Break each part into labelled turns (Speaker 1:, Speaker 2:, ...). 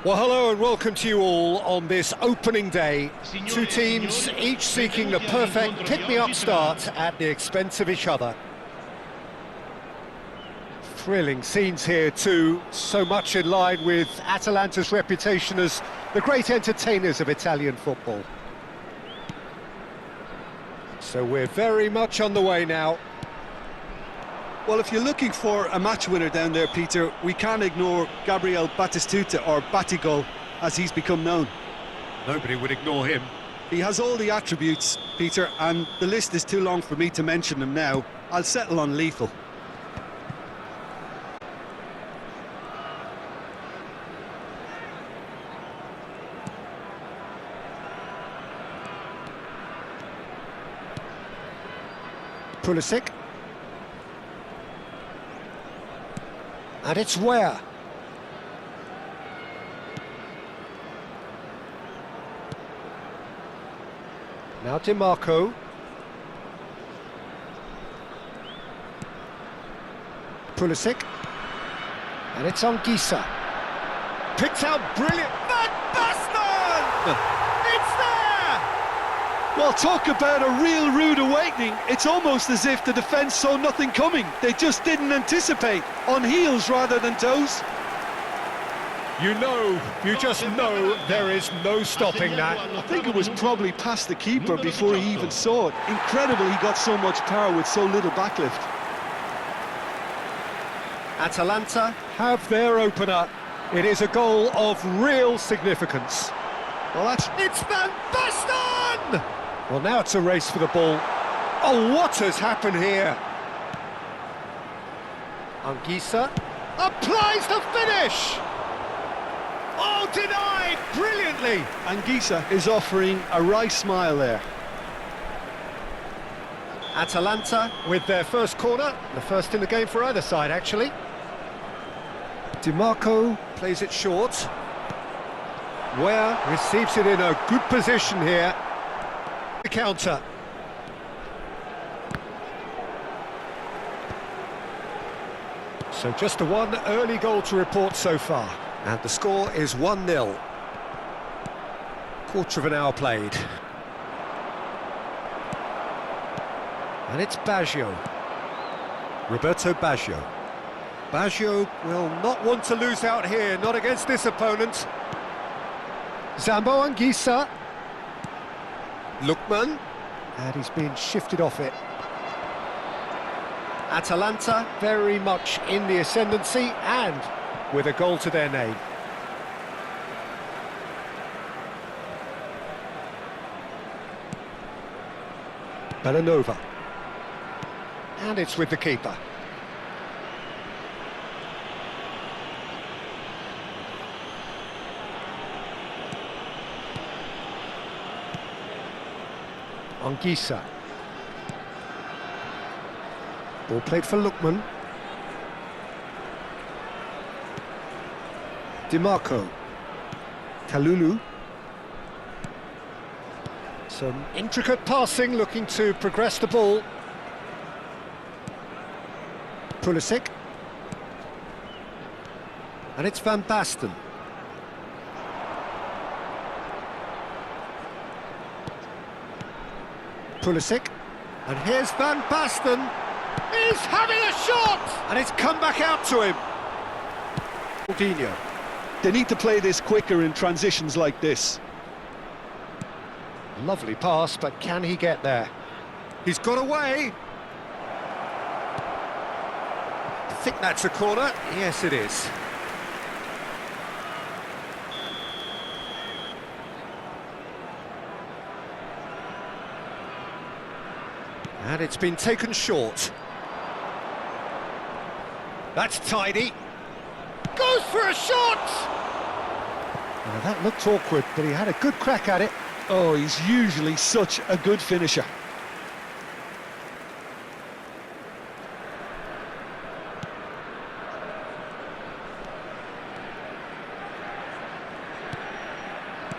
Speaker 1: Well, hello and welcome to you all on this opening day. Two teams, each seeking the perfect pick-me-up start at the expense of each other. Thrilling scenes here too, so much in line with Atalanta's reputation as the great entertainers of Italian football. So we're very much on the way now.
Speaker 2: Well, if you're looking for a match winner down there, Peter, we can't ignore Gabriel Batistuta, or Batigol, as he's become known.
Speaker 1: Nobody would ignore him.
Speaker 2: He has all the attributes, Peter, and the list is too long for me to mention them now. I'll settle on lethal.
Speaker 1: Pulisic. And it's where? Now DiMarco. Pulisic. And it's Anguissa. Picked out brilliant. Van Basten! It's there!
Speaker 2: Well, talk about a real rude awakening. It's almost as if the defence saw nothing coming. They just didn't anticipate. On heels rather than toes.
Speaker 1: You just know there is no stopping that.
Speaker 2: I think it was probably past the keeper before he even saw it. Incredible he got so much power with so little backlift.
Speaker 1: Atalanta have their opener. It is a goal of real significance.
Speaker 2: Well,
Speaker 1: It's Van Basten! Well, now it's a race for the ball. Oh, what has happened here? Anguissa applies the finish! Oh, denied brilliantly!
Speaker 2: Anguissa is offering a wry smile there.
Speaker 1: Atalanta with their first corner, the first in the game for either side, actually. DiMarco plays it short. Ware receives it in a good position here. The counter. So just the one early goal to report so far. And the score is 1-0. Quarter of an hour played. And it's Baggio. Roberto Baggio. Baggio will not want to lose out here, not against this opponent. Zambo Anguissa. Lookman. And he's been shifted off it. Atalanta very much in the ascendancy and with a goal to their name. Bellanova. And it's with the keeper. Anguissa. Ball played for Lookman. DiMarco. Kalulu. Some intricate passing, looking to progress the ball. Pulisic. And it's Van Basten. Pulisic. And here's Van Basten. He's having a shot! And it's come back out to him. Coutinho.
Speaker 2: They need to play this quicker in transitions like this.
Speaker 1: Lovely pass, but can he get there? He's got away. I think that's a corner. Yes, it is. And it's been taken short. That's tidy. Goes for a shot! Now that looked awkward, but he had a good crack at it.
Speaker 2: Oh, he's usually such a good finisher.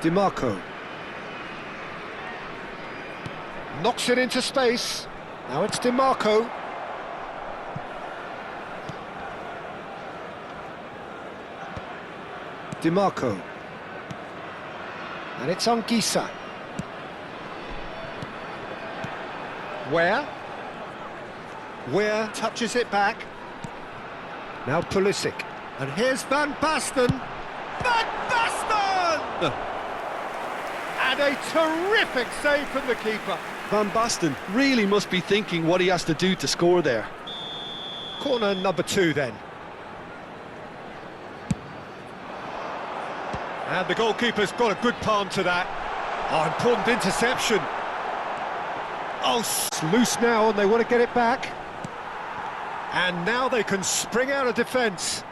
Speaker 1: DiMarco. Knocks it into space. Now it's DiMarco. DiMarco. And it's Anguissa. Where touches it back. Now Pulisic. And here's Van Basten. Van Basten! And a terrific save from the keeper.
Speaker 2: Van Basten really must be thinking what he has to do to score there.
Speaker 1: Corner number 2 then. And the goalkeeper's got a good palm to that. Oh, important interception. Oh, it's loose now and they want to get it back. And now they can spring out of defence.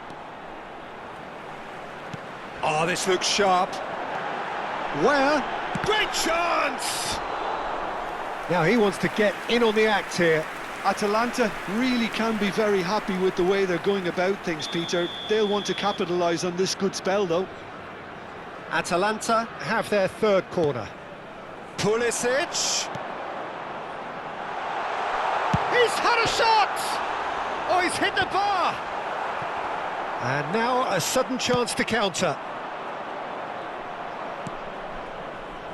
Speaker 1: Oh, this looks sharp. Where? Great chance! Now he wants to get in on the act here.
Speaker 2: Atalanta really can be very happy with the way they're going about things, Peter. They'll want to capitalise on this good spell, though.
Speaker 1: Atalanta have their third corner. Pulisic! He's had a shot! Oh, he's hit the bar! And now a sudden chance to counter.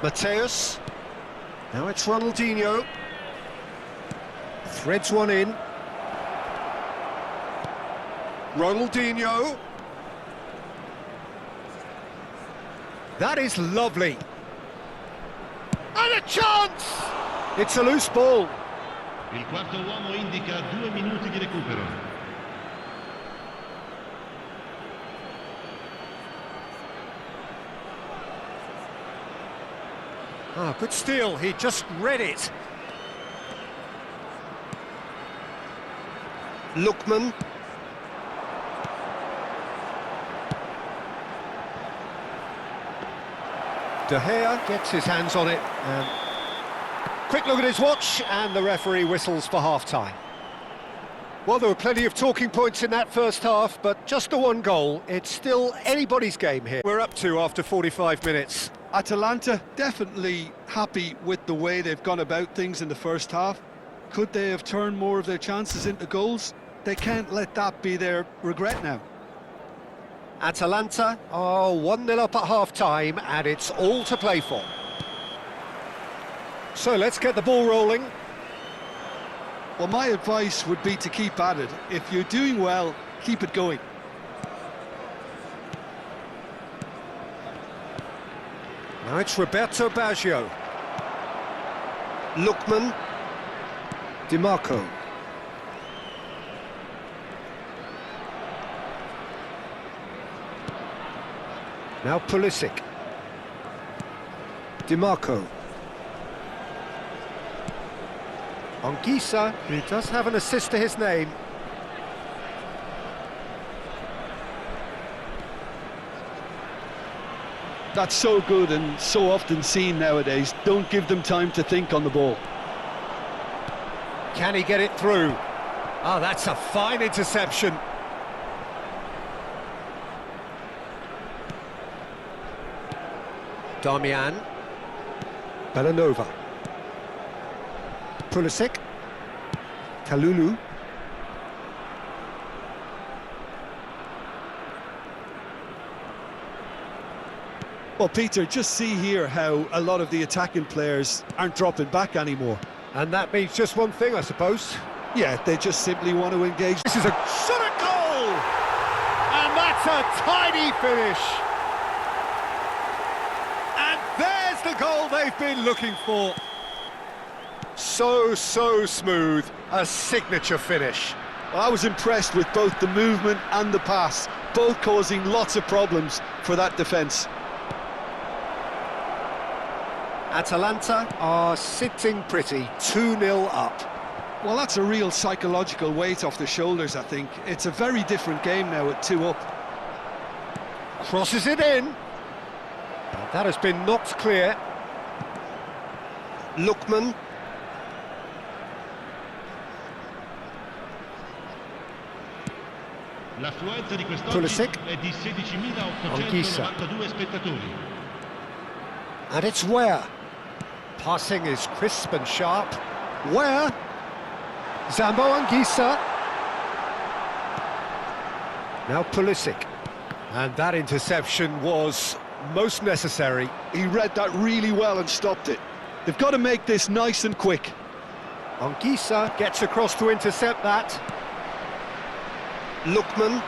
Speaker 1: Mateus. Now it's Ronaldinho. Threads one in. Ronaldinho. That is lovely. And a chance! It's a loose ball.
Speaker 3: Il quarto uomo indica 2 minuti di recupero.
Speaker 1: Ah, good steal, he just read it. Lookman. De Gea gets his hands on it, and quick look at his watch, and the referee whistles for half-time. Well, there were plenty of talking points in that first half, but just the one goal. It's still anybody's game here. We're up to after 45 minutes.
Speaker 2: Atalanta definitely happy with the way they've gone about things in the first half. Could they have turned more of their chances into goals? They can't let that be their regret now.
Speaker 1: Atalanta are 1-0 up at half-time, and it's all to play for. So let's get the ball rolling.
Speaker 2: Well, my advice would be to keep at it. If you're doing well, keep it going.
Speaker 1: Now it's Roberto Baggio. Lookman. Di Marco. Now Pulisic. Di Marco. Anguissa, who does have an assist to his name.
Speaker 2: That's so good and so often seen nowadays. Don't give them time to think on the ball.
Speaker 1: Can he get it through? Oh, that's a fine interception. Damian. Bellanova. Pulisic. Kalulu.
Speaker 2: Well, Peter, just see here how a lot of the attacking players aren't dropping back anymore.
Speaker 1: And that means just one thing, I suppose.
Speaker 2: Yeah, they just simply want to engage.
Speaker 1: This is a shot at goal! And that's a tidy finish. And there's the goal they've been looking for. So smooth, a signature finish.
Speaker 2: Well, I was impressed with both the movement and the pass, both causing lots of problems for that defence.
Speaker 1: Atalanta are sitting pretty, 2-0 up.
Speaker 2: Well, that's a real psychological weight off the shoulders, I think. It's a very different game now at 2 up.
Speaker 1: Crosses it in. And that has been knocked clear. Lookman.
Speaker 3: L'affluenza di quest'oggi
Speaker 1: Pulisic.
Speaker 3: è di 16.892 spettatori.
Speaker 1: And it's Where. Passing is crisp and sharp. Where? Zambo Anguissa. Now Pulisic. And that interception was most necessary.
Speaker 2: He read that really well and stopped it. They've got to make this nice and quick.
Speaker 1: Anguissa gets across to intercept that.
Speaker 2: Lookman.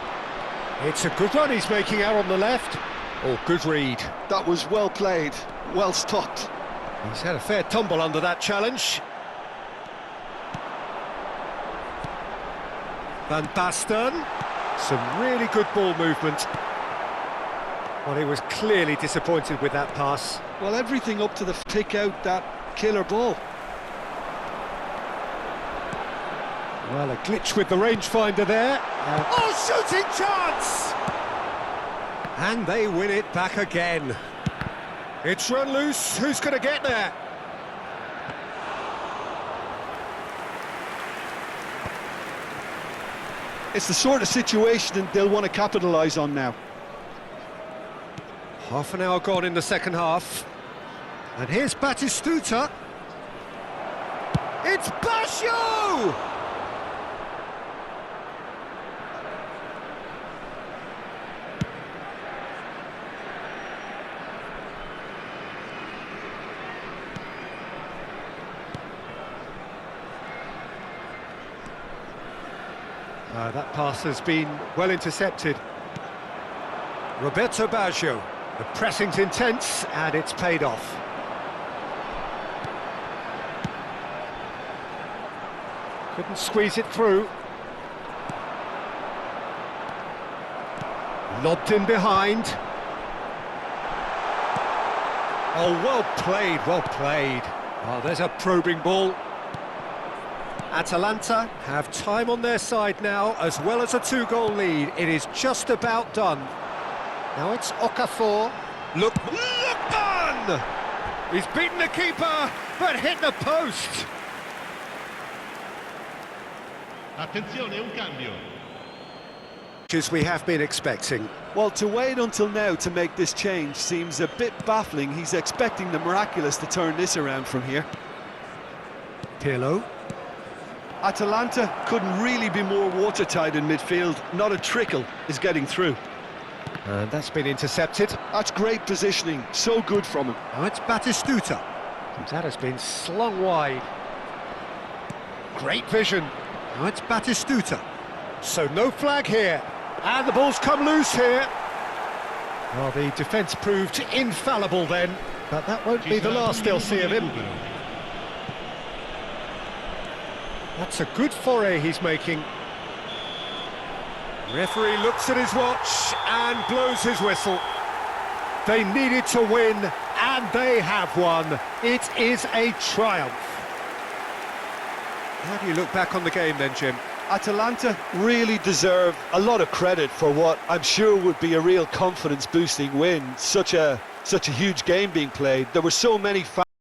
Speaker 1: It's a good run he's making out on the left. Oh, good read.
Speaker 2: That was well played, well stopped.
Speaker 1: He's had a fair tumble under that challenge. Van Basten. Some really good ball movement. Well, he was clearly disappointed with that pass.
Speaker 2: Well, everything up to the pick out that killer ball.
Speaker 1: Well, a glitch with the rangefinder there. Oh, shooting chance! And they win it back again. It's run loose. Who's going to get there?
Speaker 2: It's the sort of situation they'll want to capitalise on now.
Speaker 1: Half an hour gone in the second half. And here's Batistuta. It's Basho! That pass has been well intercepted. Roberto Baggio. The pressing's intense, and it's paid off. Couldn't squeeze it through. Lobbed in behind. Oh, well played, well played. Oh, there's a probing ball. Atalanta have time on their side now, as well as a two-goal lead. It is just about done. Now it's Okafor. Lookman! He's beaten the keeper, but hit the post.
Speaker 3: Attenzione, un cambio.
Speaker 1: As we have been expecting.
Speaker 2: Well, to wait until now to make this change seems a bit baffling. He's expecting the miraculous to turn this around from here.
Speaker 1: Pirlo.
Speaker 2: Atalanta couldn't really be more watertight in midfield. Not a trickle is getting through.
Speaker 1: And that's been intercepted.
Speaker 2: That's great positioning, so good from him.
Speaker 1: Now it's Batistuta. That has been slung wide. Great vision. Now it's Batistuta. So no flag here. And the ball's come loose here. Well, the defence proved infallible then, but that won't be the last they'll see of him. That's a good foray he's making. Referee looks at his watch and blows his whistle. They needed to win, and they have won. It is a triumph. How do you look back on the game then, Jim?
Speaker 2: Atalanta really deserve a lot of credit for what I'm sure would be a real confidence-boosting win. Such a huge game being played. There were so many